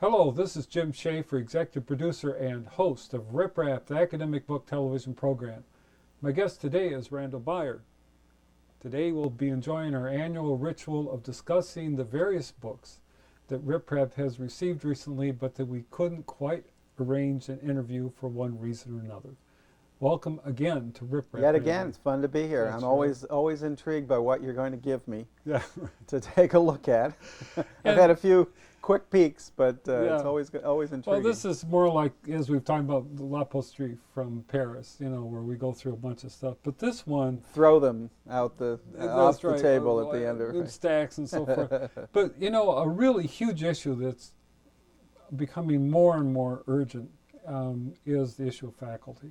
Hello, this is Jim Schaefer, executive producer and host of Rip Rap, the academic book television program. My guest today is Randall Baier. Today we'll be enjoying our annual ritual of discussing the various books that Rip Rap has received recently, but that we couldn't quite arrange an interview for one reason or another. Welcome again to Rip Rap. Yet again, it's fun to be here. That's I'm always intrigued by what you're going to give me to take a look at. I've had a few quick peeks, but it's always intriguing. Well, this is more like, as we've talked about, the La Posterie from Paris, where we go through a bunch of stuff. But this one... Throw them out off the table at the end of it. Stacks and so forth. But, a really huge issue that's becoming more and more urgent is the issue of faculty.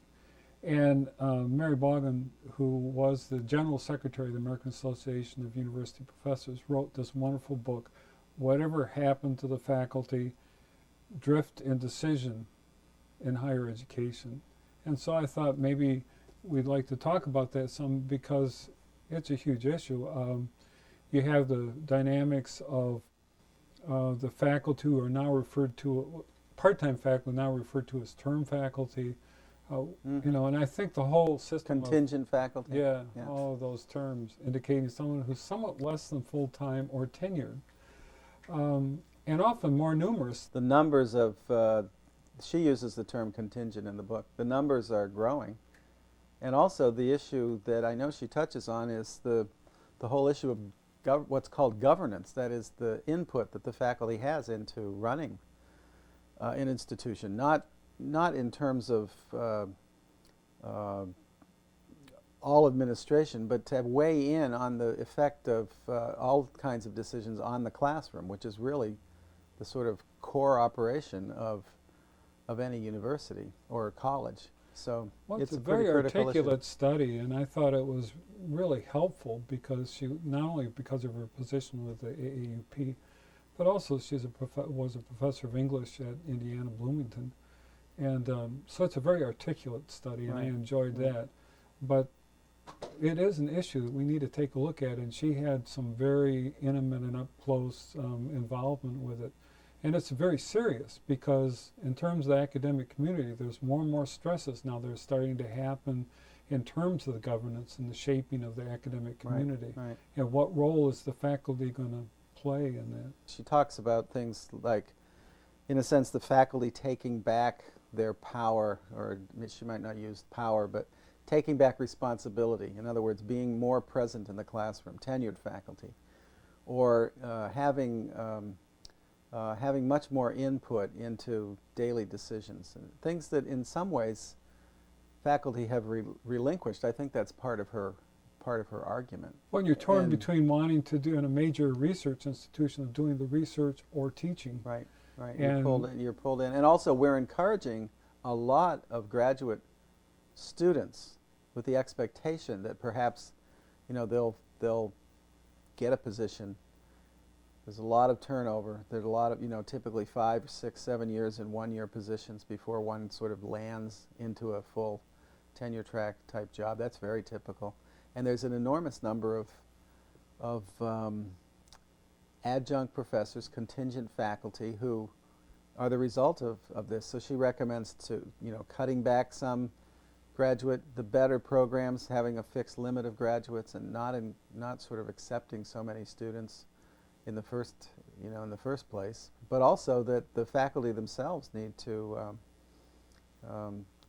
And Mary Bogan, who was the General Secretary of the American Association of University Professors, wrote this wonderful book, Whatever Happened to the Faculty, Drift and Decision in Higher Education. And so I thought maybe we'd like to talk about that some because it's a huge issue. You have the dynamics of the faculty who are now referred to, part-time faculty now referred to as term faculty, and I think the whole system contingent faculty. Yeah, all of those terms indicating someone who's somewhat less than full-time or tenured, and often more numerous. The numbers of, she uses the term contingent in the book, the numbers are growing. And also the issue that I know she touches on is the whole issue of what's called governance, that is the input that the faculty has into running an institution, not in terms of all administration, but to weigh in on the effect of all kinds of decisions on the classroom, which is really the sort of core operation of any university or college. So it's a very articulate study, and I thought it was really helpful because she, not only because of her position with the AAUP, but also she's was a professor of English at Indiana Bloomington. And so it's a very articulate study, and I enjoyed that. But it is an issue that we need to take a look at, and she had some very intimate and up-close involvement with it. And it's very serious because in terms of the academic community, there's more and more stresses now that are starting to happen in terms of the governance and the shaping of the academic community. Right. And what role is the faculty going to play in that? She talks about things like, in a sense, the faculty taking back their power, or she might not use power, but taking back responsibility. In other words, being more present in the classroom, tenured faculty, or having much more input into daily decisions, and things that in some ways faculty have relinquished. I think that's part of her argument. When you're torn between wanting to do in a major research institution of doing the research or teaching. Right. Right, you're pulled in. And also we're encouraging a lot of graduate students with the expectation that perhaps, they'll get a position. There's a lot of turnover. There's a lot of, typically 5, 6, 7 years in one-year positions before one sort of lands into a full tenure track type job. That's very typical. And there's an enormous number of adjunct professors, contingent faculty, who are the result of this. So she recommends cutting back some the better programs, having a fixed limit of graduates, and not sort of accepting so many students in the first place. But also that the faculty themselves need to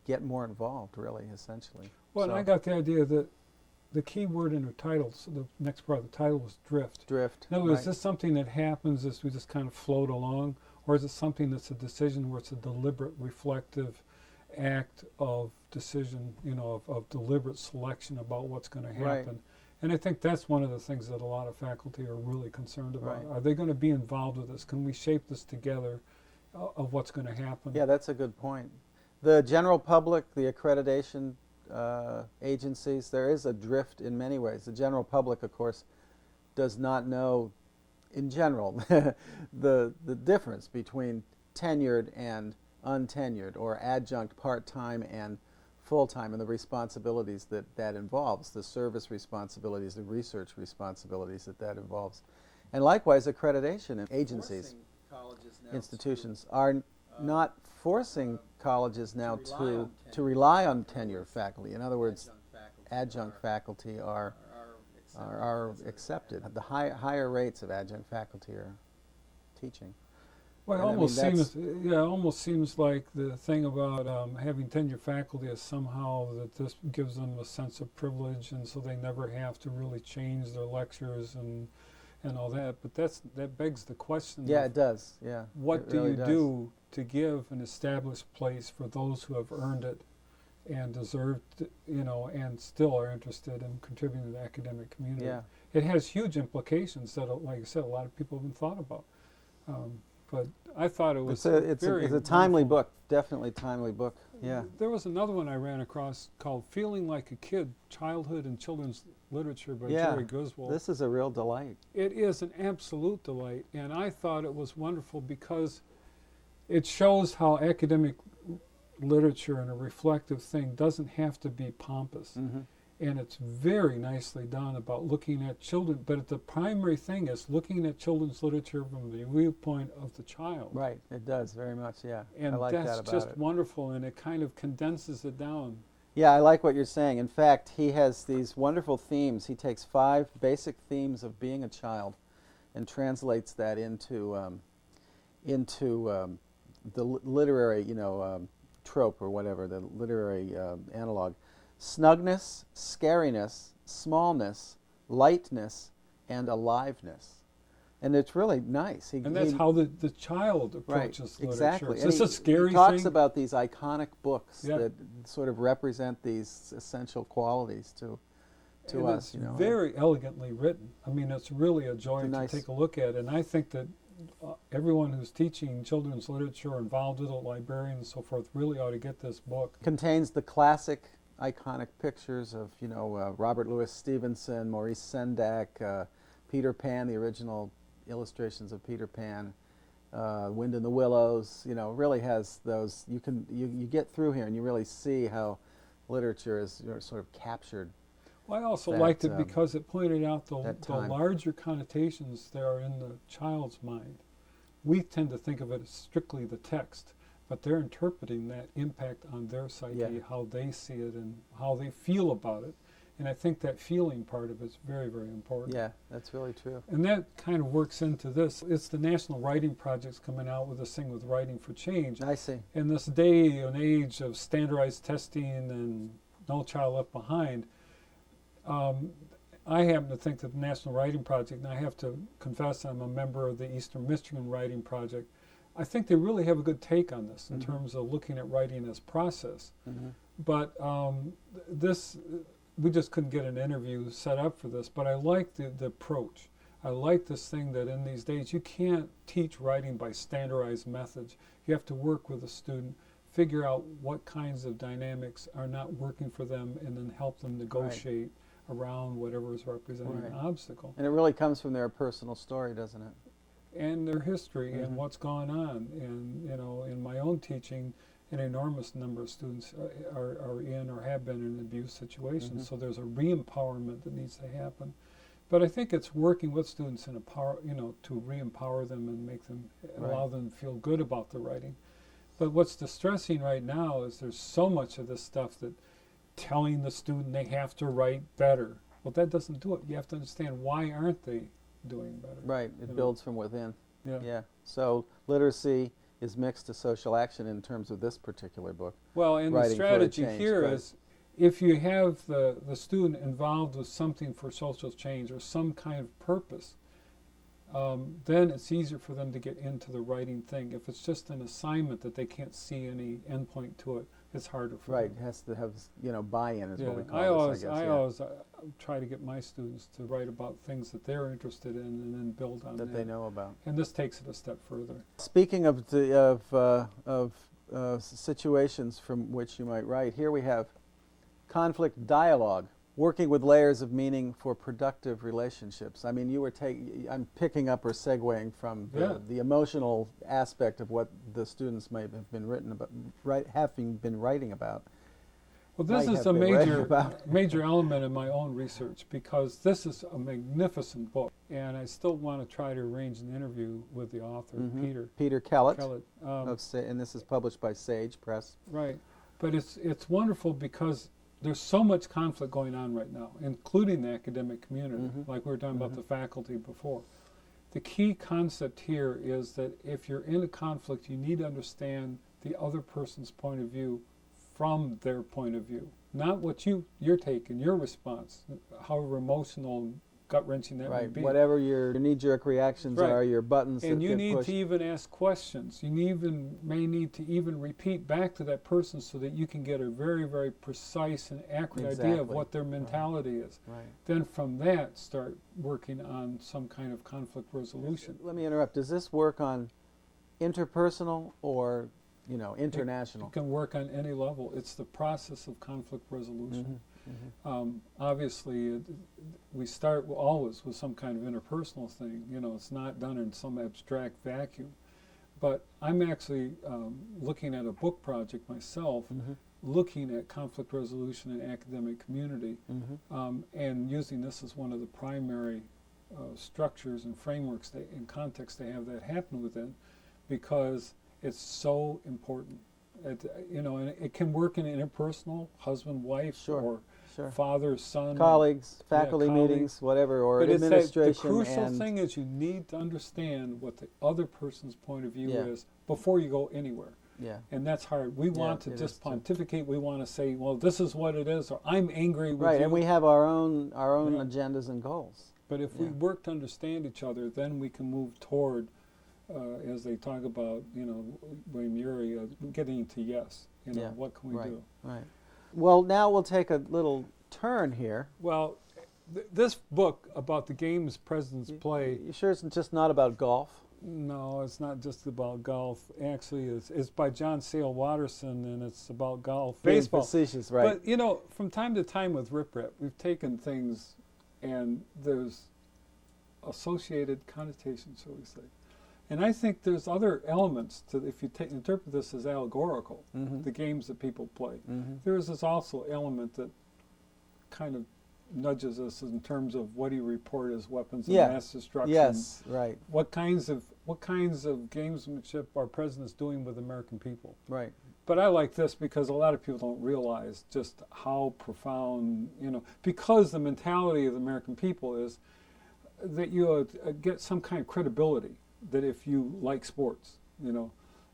get more involved, really, essentially. Well, and I got the idea that the key word in her title, so the next part of the title was drift. Drift. In other words, is this something that happens as we just kind of float along, or is it something that's a decision where it's a deliberate, reflective act of decision, of deliberate selection about what's going to happen? Right. And I think that's one of the things that a lot of faculty are really concerned about. Right. Are they going to be involved with this? Can we shape this together of what's going to happen? Yeah, that's a good point. The general public, the accreditation agencies, there is a drift in many ways. The general public, of course, does not know, in general, the difference between tenured and untenured, or adjunct, part-time, and full-time, and the responsibilities that involves, the service responsibilities, the research responsibilities that involves. And likewise, accreditation agencies. institutions are not forcing colleges now to rely on tenure faculty. In other words, adjunct faculty are accepted. The higher rates of adjunct faculty are teaching. Well, it And I almost mean, seems, yeah, it almost seems like the thing about having tenure faculty is somehow that this gives them a sense of privilege, and so they never have to really change their lectures and all that. But that begs the question. Yeah, of it does. Yeah. what it do really you does. do to give an established place for those who have earned it and deserved, and still are interested in contributing to the academic community? Yeah. It has huge implications that, like I said, a lot of people haven't thought about. But I thought it was It's very a timely wonderful. book, definitely timely book. Yeah. There was another one I ran across called Feeling Like a Kid, Childhood and Children's Literature by Yeah. Jerry Griswold. This is a real delight. It is an absolute delight, and I thought it was wonderful because it shows how academic literature and a reflective thing doesn't have to be pompous. Mm-hmm. And it's very nicely done about looking at children, but the primary thing is looking at children's literature from the viewpoint of the child. Right. It does very much. Yeah. And I like that's that about just it. wonderful, and it kind of condenses it down. Yeah, I like what you're saying. In fact, he has these wonderful themes. He takes 5 basic themes of being a child and translates that into the literary, trope or whatever, the literary analog. Snugness, scariness, smallness, lightness, and aliveness. And it's really nice. And that's how the child Right, approaches literature. exactly. Is And this a scary he talks thing? about these iconic books Yeah. that sort of represent these essential qualities to And us. it's very elegantly written. I mean, it's really a joy It's to nice. take a look at. And I think that everyone who's teaching children's literature, involved with it, librarians and so forth, really ought to get this book. Contains the classic iconic pictures of Robert Louis Stevenson, Maurice Sendak, Peter Pan, the original illustrations of Peter Pan, Wind in the Willows. Really has those. You get through here and you really see how literature is sort of captured. Well, I also that, liked it because it pointed out the that time. larger connotations there are in the child's mind. We tend to think of it as strictly the text, but they're interpreting that impact on their psyche, Yeah. how they see it and how they feel about it. And I think that feeling part of it is very, very important. Yeah, that's really true. And that kind of works into this. It's the National Writing Project's coming out with this thing with Writing for Change. I see. In this day and age of standardized testing and No Child Left Behind, I happen to think that the National Writing Project, and I have to confess I'm a member of the Eastern Michigan Writing Project, I think they really have a good take on this in Mm-hmm. terms of looking at writing as process. Mm-hmm. But we just couldn't get an interview set up for this, but I like the approach. I like this thing that in these days you can't teach writing by standardized methods. You have to work with a student, figure out what kinds of dynamics are not working for them, and then help them negotiate around whatever is representing an Right. obstacle. And it really comes from their personal story, doesn't it? And their history Mhm. and what's gone on. And, in my own teaching, an enormous number of students are in or have been in abuse situations. Mhm. So there's a re-empowerment that needs to happen. But I think it's working with students in to re-empower them and make them, allow them to feel good about the writing. But what's distressing right now is there's so much of this stuff that telling the student they have to write better. Well, that doesn't do it. You have to understand, why aren't they doing better? Right. It You know? builds from within. Yeah. Yeah. So literacy is mixed to social action in terms of this particular book. Well, and the Writing for a strategy change, here right. is, if you have the student involved with something for social change or some kind of purpose, then it's easier for them to get into the writing thing. If it's just an assignment that they can't see any endpoint to it, it's harder for Right. It them. has to have buy-in is what we call I this, always, I guess. I yeah. always try to get my students to write about things that they're interested in and then build on that they know about. And this takes it a step further. Speaking of situations from which you might write, here we have conflict dialogue, working with layers of meaning for productive relationships. I mean, I'm picking up or segueing from the emotional aspect of what the students might have been writing about. Well, this might is have a been read major about. major element in my own research because this is a magnificent book, and I still want to try to arrange an interview with the author, Peter Kellett, Kellett. and this is published by Sage Press. Right, but it's wonderful because there's so much conflict going on right now, including the academic community, like we were talking about the faculty before. The key concept here is that if you're in a conflict, you need to understand the other person's point of view from their point of view, not what you're taking, your response, however emotional and gut-wrenching that may Right, be. whatever your knee-jerk reactions Right. are, your buttons And that you get need pushed. to even ask questions. You may need to even repeat back to that person so that you can get a very, very precise and accurate idea of Exactly. what their mentality is. Right. Then from that, start working on some kind of conflict resolution. Let me interrupt. Does this work on interpersonal or, international? It can work on any level. It's the process of conflict resolution. Obviously, we start always with some kind of interpersonal thing. It's not done in some abstract vacuum. But I'm actually looking at a book project myself, looking at conflict resolution in academic community, and using this as one of the primary structures and frameworks and contexts they have that happen within, because it's so important. And it can work in interpersonal, husband-wife, Sure. father-son. Colleagues, faculty colleagues. meetings, whatever, or But administration. the crucial and thing is you need to understand what the other person's point of view Yeah. is before you go anywhere. Yeah. And that's hard. We want to it just is too. pontificate. We want to say, well, this is what it is, or I'm angry with Right, you. and we have our own Yeah. agendas and goals. But if we work to understand each other, then we can move toward, as they talk about, William Ury, getting to yes. What can we right, do? Right. Well, now we'll take a little turn here. Well, this book about the games presidents play. You sure it's just not about golf? No, it's not just about golf. Actually, it's by John Sale Watterson, and it's about golf, Being baseball. facetious, right? But from time to time with Rip Rap, we've taken things, and there's associated connotations, shall we say. And I think there's other elements to, if you interpret this as allegorical, the games that people play. There is this also element that kind of nudges us in terms of what do you report as weapons of mass destruction. Yes, right. What kinds of gamesmanship are presidents doing with American people? Right. But I like this because a lot of people don't realize just how profound, because the mentality of the American people is that you get some kind of credibility that if you like sports,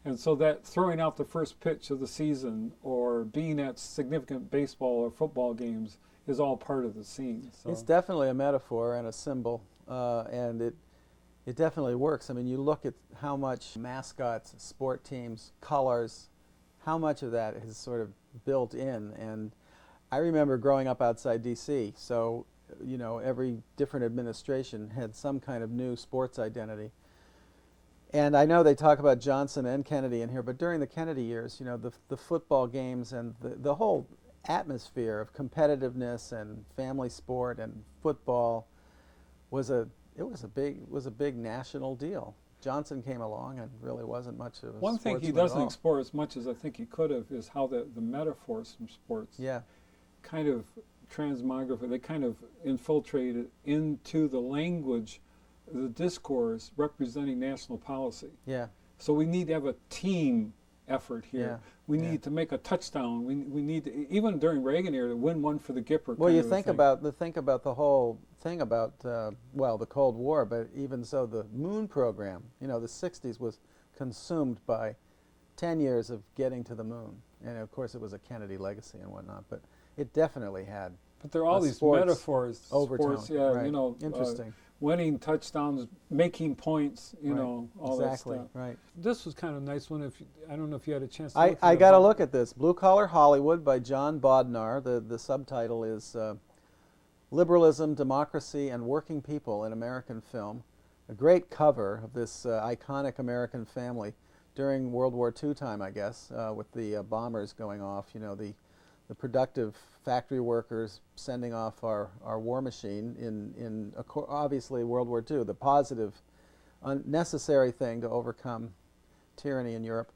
and so that throwing out the first pitch of the season or being at significant baseball or football games is all part of the scene. So. It's definitely a metaphor and a symbol, and it definitely works. I mean, you look at how much mascots, sport teams, colors, how much of that is sort of built in. And I remember growing up outside D.C., so every different administration had some kind of new sports identity. And I know they talk about Johnson and Kennedy in here, but during the Kennedy years, the football games and the whole atmosphere of competitiveness and family sport and football was a big national deal. Johnson came along and really wasn't much of a One thing he sportsman at doesn't all. explore as much as I think he could have is how the metaphors from sports kind of transmogrify, they kind of infiltrated into the language, the discourse representing national policy. Yeah. So we need to have a team effort here. Yeah. We need to make a touchdown. We need to, even during Reagan era, to win one for the Gipper. Well, kind you of a think thing. about the whole thing about the Cold War, but even so, the moon program. The '60s was consumed by 10 years of getting to the moon, and of course it was a Kennedy legacy and whatnot. But it definitely had. But there are all these sports metaphors. overtone, Sports, yeah, right. Interesting. Winning touchdowns, making points, all exactly, that stuff. Right. This was kind of a nice one. I don't know if you had a chance to I got to look at this. Blue Collar Hollywood by John Bodnar. The subtitle is Liberalism, Democracy, and Working People in American Film. A great cover of this iconic American family during World War II time, I guess, with the bombers going off, the productive factory workers sending off our war machine in obviously World War II, the positive, necessary thing to overcome tyranny in Europe.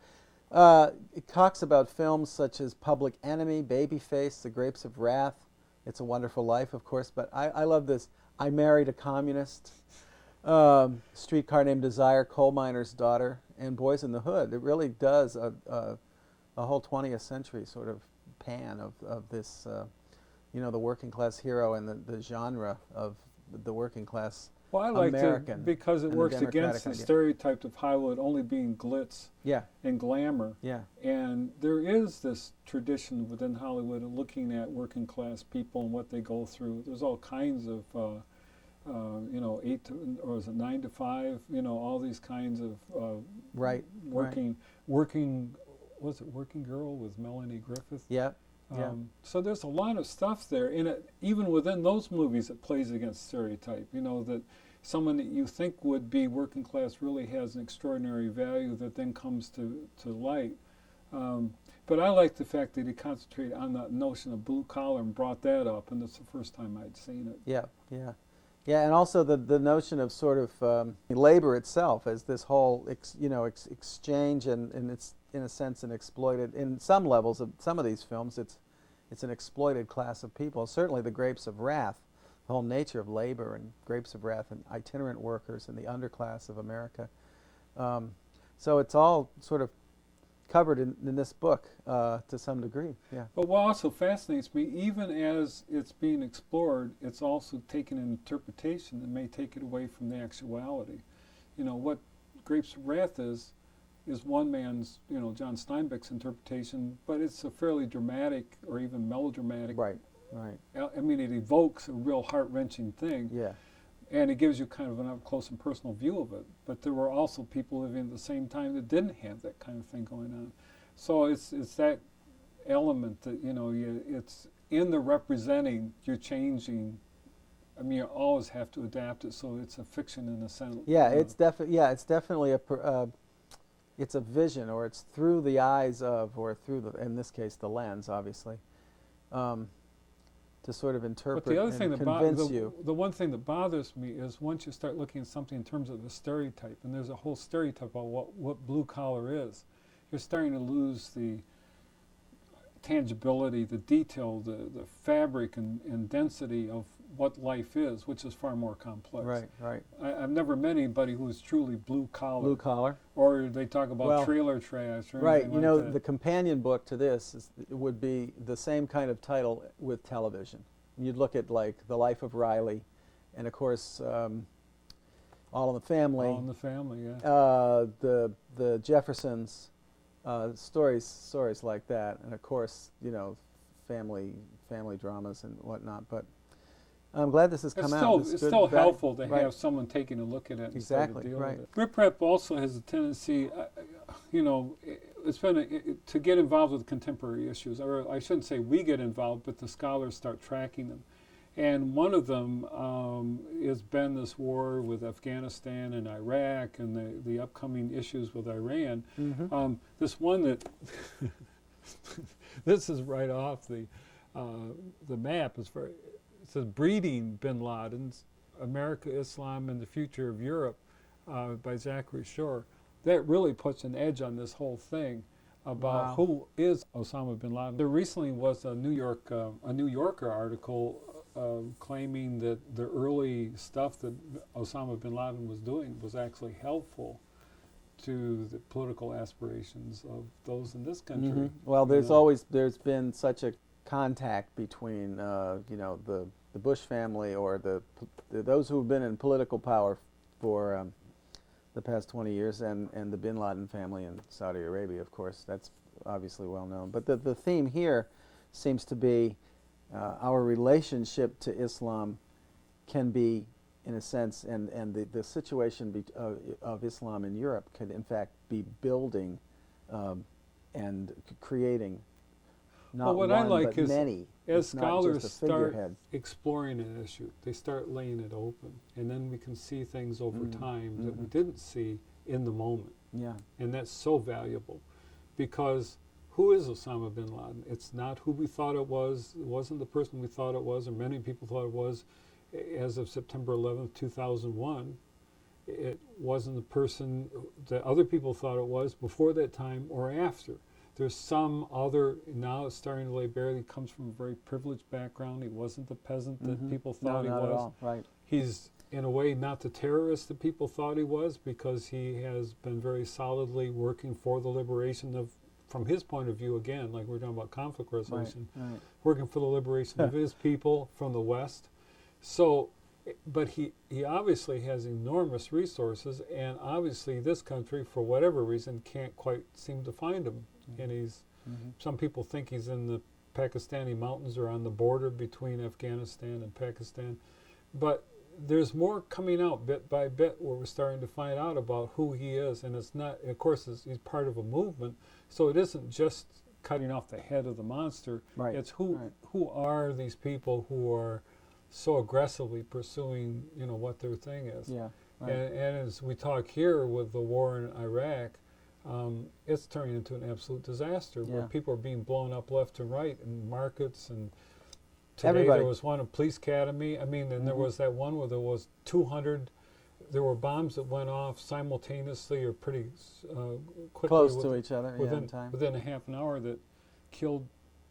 It talks about films such as Public Enemy, Babyface, The Grapes of Wrath, It's a Wonderful Life, of course, but I love this. I Married a Communist, Streetcar Named Desire, Coal Miner's Daughter, and Boys in the Hood. It really does a whole 20th century sort of pan of this, the working class hero and the genre of the working class Well, I liked American it because it and the works democratic against the idea. stereotype of Hollywood only being glitz Yeah, and glamour. yeah, And there is this tradition within Hollywood of looking at working class people and what they go through. There's all kinds of, 8 to, or is it 9 to 5? All these kinds of right, working, was it Working Girl with Melanie Griffith? yeah, yeah. So there's a lot of stuff there, and even within those movies, it plays against stereotype. That someone that you think would be working class really has an extraordinary value that then comes to light. But I like the fact that he concentrated on that notion of blue collar and brought that up, and that's the first time I'd seen it. Yeah, yeah. Yeah, and also the notion of sort of labor itself as this whole exchange, and it's in a sense an exploited, in some levels of some of these films, it's an exploited class of people. Certainly The Grapes of Wrath, the whole nature of labor and Grapes of Wrath and itinerant workers and the underclass of America. So it's all sort of covered in this book to some degree. Yeah. But what also fascinates me, even as it's being explored, it's also taken an interpretation that may take it away from the actuality. What Grapes of Wrath is one man's, John Steinbeck's interpretation, but it's a fairly dramatic or even melodramatic. Right, right. I mean, it evokes a real heart-wrenching thing. Yeah. And it gives you kind of an up-close and personal view of it. But there were also people living at the same time that didn't have that kind of thing going on. So it's that element that, it's in the representing, you're changing. I mean, you always have to adapt it, so it's a fiction in a sense. Yeah, it's definitely it's a vision, or it's through the eyes of, or through in this case, the lens, obviously. To sort of interpret but the other thing and that convince you. The one thing that bothers me is once you start looking at something in terms of the stereotype, and there's a whole stereotype about what blue collar is, you're starting to lose the tangibility, the detail, the fabric and density of what life is, which is far more complex. Right, right. I've never met anybody who is truly blue collar. Blue collar. Or they talk about Well, trailer trash or right. anything like that. The companion book to this would be the same kind of title with television. You'd look at like The Life of Riley, and of course, All in the Family. All in the Family, yeah. The Jeffersons, stories like that, and of course, family dramas and whatnot. But I'm glad this has come out. It's still helpful to right. have someone taking a look at it and Exactly, start to deal right. with it. Rip Rap also has a tendency, it's been to get involved with contemporary issues, or I shouldn't say we get involved, but the scholars start tracking them. And one of them has been this war with Afghanistan and Iraq and the upcoming issues with Iran. Mm-hmm. This one that, this is right off the map, it says Breeding Bin Ladens, America, Islam, and the Future of Europe by Zachary Shore. That really puts an edge on this whole thing about Wow. who is Osama bin Laden. There recently was a New Yorker article claiming that the early stuff that Osama bin Laden was doing was actually helpful to the political aspirations of those in this country. Mm-hmm. Well, there's been such a contact between the Bush family or those who have been in political power for the past 20 years and the bin Laden family in Saudi Arabia, of course. That's obviously well known. But the theme here seems to be our relationship to Islam can be, in a sense, and the situation of Islam in Europe could in fact be building and creating not what one I like but is many. as It's not scholars just a start figurehead. exploring an issue, they start laying it open, and then we can see things over Mm. time that we Mhm. didn't see in the moment. Yeah. And that's so valuable, because who is Osama bin Laden? It's not who we thought it was. It wasn't the person we thought it was, or many people thought it was, as of September 11th, 2001. It wasn't the person that other people thought it was before that time or after. There's some other, now it's starting to lay bare, he comes from a very privileged background. He wasn't the peasant that people thought he not was. at all. Right. He's, in a way, not the terrorist that people thought he was, because he has been very solidly working for the liberation of, from his point of view, again, like we're talking about conflict resolution, Right. working for the liberation of his people from the West. So, but he obviously has enormous resources, and obviously this country, for whatever reason, can't quite seem to find him. And he's, some people think he's in the Pakistani mountains or on the border between Afghanistan and Pakistan. But there's more coming out bit by bit where we're starting to find out about who he is. And it's not, of course, he's part of a movement. So it isn't just cutting off the head of the monster. Right. It's who are these people who are so aggressively pursuing, what their thing is. Yeah. Right. And as we talk here with the war in Iraq, it's turning into an absolute disaster where people are being blown up left and right in markets. And today there was one at Police Academy. I mean, and there was that one where there was 200. There were bombs that went off simultaneously or pretty quickly. Close to each other, within, in time. within a half an hour that killed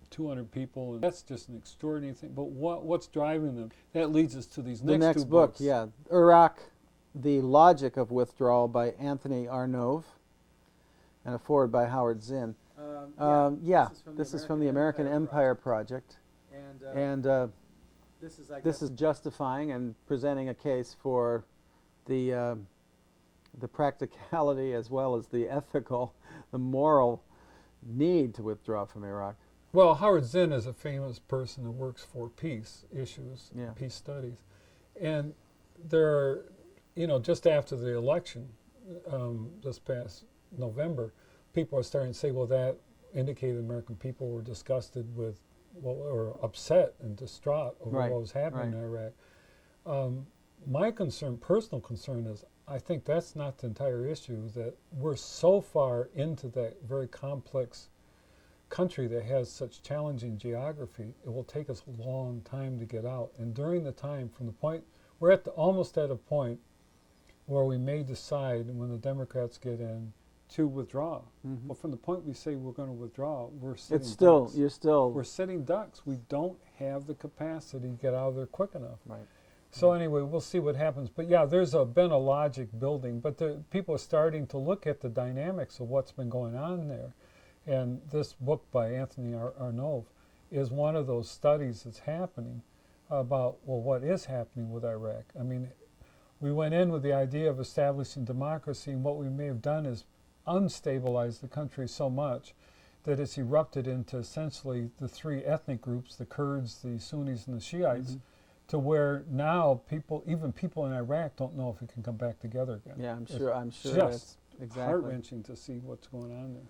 200 people. And that's just an extraordinary thing. But what's driving them? That leads us to these next two book, books. yeah. Iraq, The Logic of Withdrawal by Anthony Arnove, and a foreword by Howard Zinn. This is from the American Empire Project. And this is justifying and presenting a case for the practicality as well as the ethical, the moral need to withdraw from Iraq. Well, Howard Zinn is a famous person who works for peace issues, peace studies. And there are, just after the election this past November, people are starting to say, well, that indicated American people were disgusted with, or upset and distraught over what was happening in Iraq. My personal concern is, I think that's not the entire issue, that we're so far into that very complex country that has such challenging geography, it will take us a long time to get out. And during the time, from the point, we're almost at a point where we may decide, when the Democrats get in, to withdraw. Well, from the point we say we're going to withdraw, we're sitting ducks. We're sitting ducks. We don't have the capacity to get out of there quick enough. Right. So anyway, we'll see what happens. But yeah, there's been a logic building, but people are starting to look at the dynamics of what's been going on there. And this book by Anthony Arnove is one of those studies that's happening about, what is happening with Iraq. I mean, we went in with the idea of establishing democracy, and what we may have done is unstabilize the country so much that it's erupted into essentially the three ethnic groups, the Kurds, the Sunnis, and the Shiites, to where now even people in Iraq don't know if it can come back together again. Yeah, I'm sure just that's exactly heart-wrenching to see what's going on there.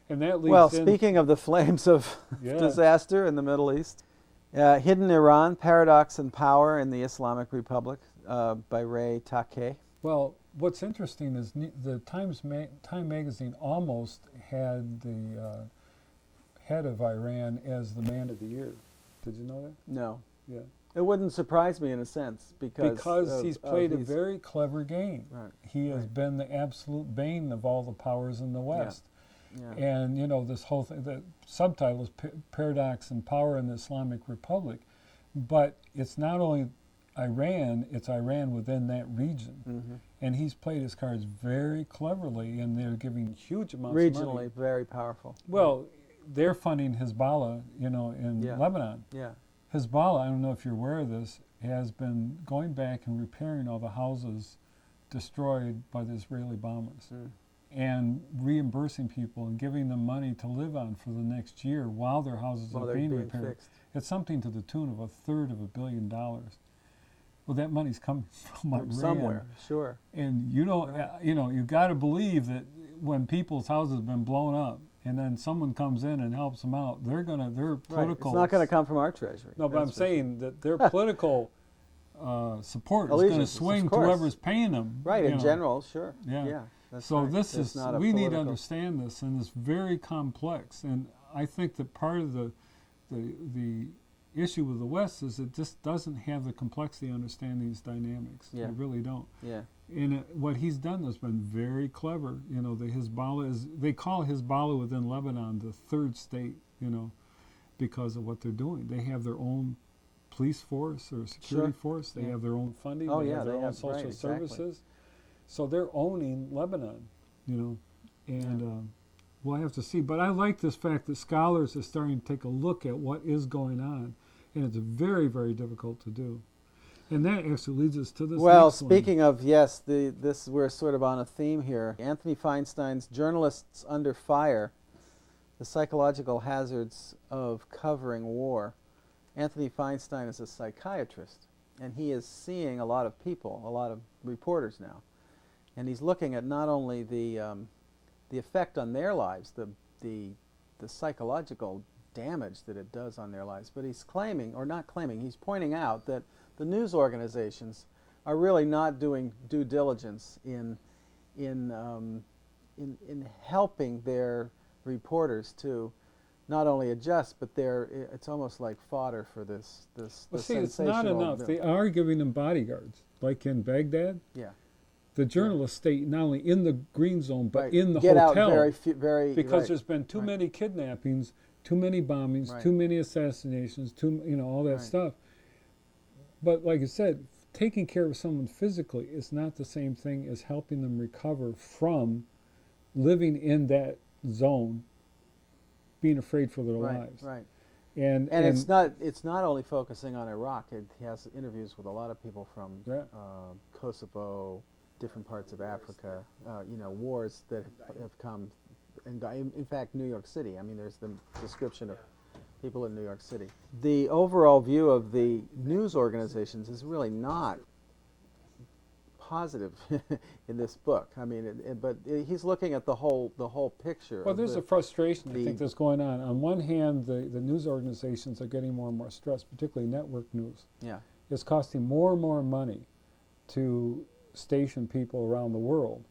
And that leads well, speaking of the flames of disaster in the Middle East, Hidden Iran, Paradox and Power in the Islamic Republic by Ray Takei. Well, what's interesting is the Time magazine almost had the head of Iran as the man of the year. Did you know that? No. Yeah. It wouldn't surprise me in a sense because he's played a very clever game. Right. He has been the absolute bane of all the powers in the West. Yeah. And this whole thing, the subtitle is Paradox and Power in the Islamic Republic, but it's not only Iran, it's Iran within that region. And he's played his cards very cleverly, and they're giving huge amounts of money. Regionally, very powerful. Well, they're funding Hezbollah, in Lebanon. Yeah. Hezbollah, I don't know if you're aware of this, has been going back and repairing all the houses destroyed by the Israeli bombers. And reimbursing people and giving them money to live on for the next year while their houses are being repaired. Fixed. It's something to the tune of $1/3 billion. Well, that money's coming from Iran. Somewhere, sure. And you got to believe that when people's houses have been blown up, and then someone comes in and helps them out, their political. Right. It's not going to come from our treasury. No, but I'm saying that their political support is going to swing to whoever's paying them. Right. In general, sure. Yeah. That's so right. this is, we need to understand this, and it's very complex. And I think that part of the issue with the West is it just doesn't have the complexity to understand these dynamics. Yeah. They really don't. Yeah. And what he's done has been very clever. You know, the Hezbollah is, they call Hezbollah within Lebanon the third state, you know, because of what they're doing. They have their own police force or security force. They have their own funding. Oh, they yeah, have their they own have, social right, exactly. services. So they're owning Lebanon, you know. And we'll have to see. But I like this fact that scholars are starting to take a look at what is going on. And it's very, very difficult to do. And that actually leads us to this Well, next one. speaking of, yes, this we're sort of on a theme here. Anthony Feinstein's Journalists Under Fire, The Psychological Hazards of Covering War. Anthony Feinstein is a psychiatrist, and he is seeing a lot of people, a lot of reporters now. And he's looking at not only the effect on their lives, the psychological damage that it does on their lives, but he's claiming, or not claiming, he's pointing out that the news organizations are really not doing due diligence in helping their reporters to not only adjust, but it's almost like fodder for this Well, see, it's not enough. They are giving them bodyguards, like in Baghdad. Yeah. The journalists stay not only in the green zone, but Right. in the Get hotel. out very because right. there's been too Right. many kidnappings, too many bombings, Right. too many assassinations, all that Right. stuff. But like I said, taking care of someone physically is not the same thing as helping them recover from living in that zone, being afraid for their lives. Right. And it's not only focusing on Iraq. He has interviews with a lot of people from Kosovo, different parts of Africa. Wars that have come, and in fact, New York City. I mean, there's the description of people in New York City. The overall view of the news organizations is really not positive in this book. I mean, but he's looking at the whole picture. Well, there's a frustration I think that's going on. On one hand, the news organizations are getting more and more stressed, particularly network news. Yeah. It's costing more and more money to station people around the world,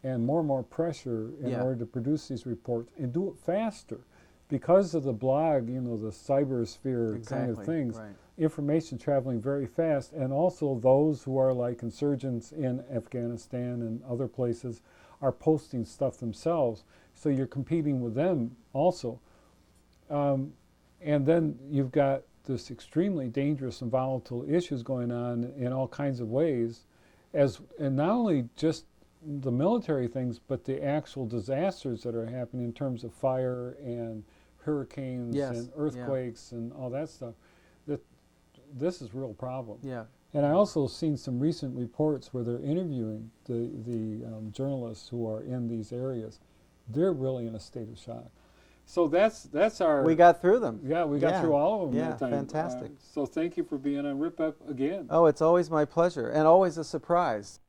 and more pressure in order to produce these reports and do it faster. Because of the blog, the cybersphere kind of things, right. Information traveling very fast, and also those who are like insurgents in Afghanistan and other places are posting stuff themselves, so you're competing with them also. And then you've got this extremely dangerous and volatile issues going on in all kinds of ways, and not only just the military things, but the actual disasters that are happening in terms of fire and hurricanes and earthquakes and all that stuff. This is a real problem. Yeah. And I also seen some recent reports where they're interviewing the journalists who are in these areas. They're really in a state of shock. So that's our... We got through them. Yeah, we got through all of them Yeah, that time. fantastic. So thank you for being on Rip Up again. Oh, it's always my pleasure, and always a surprise.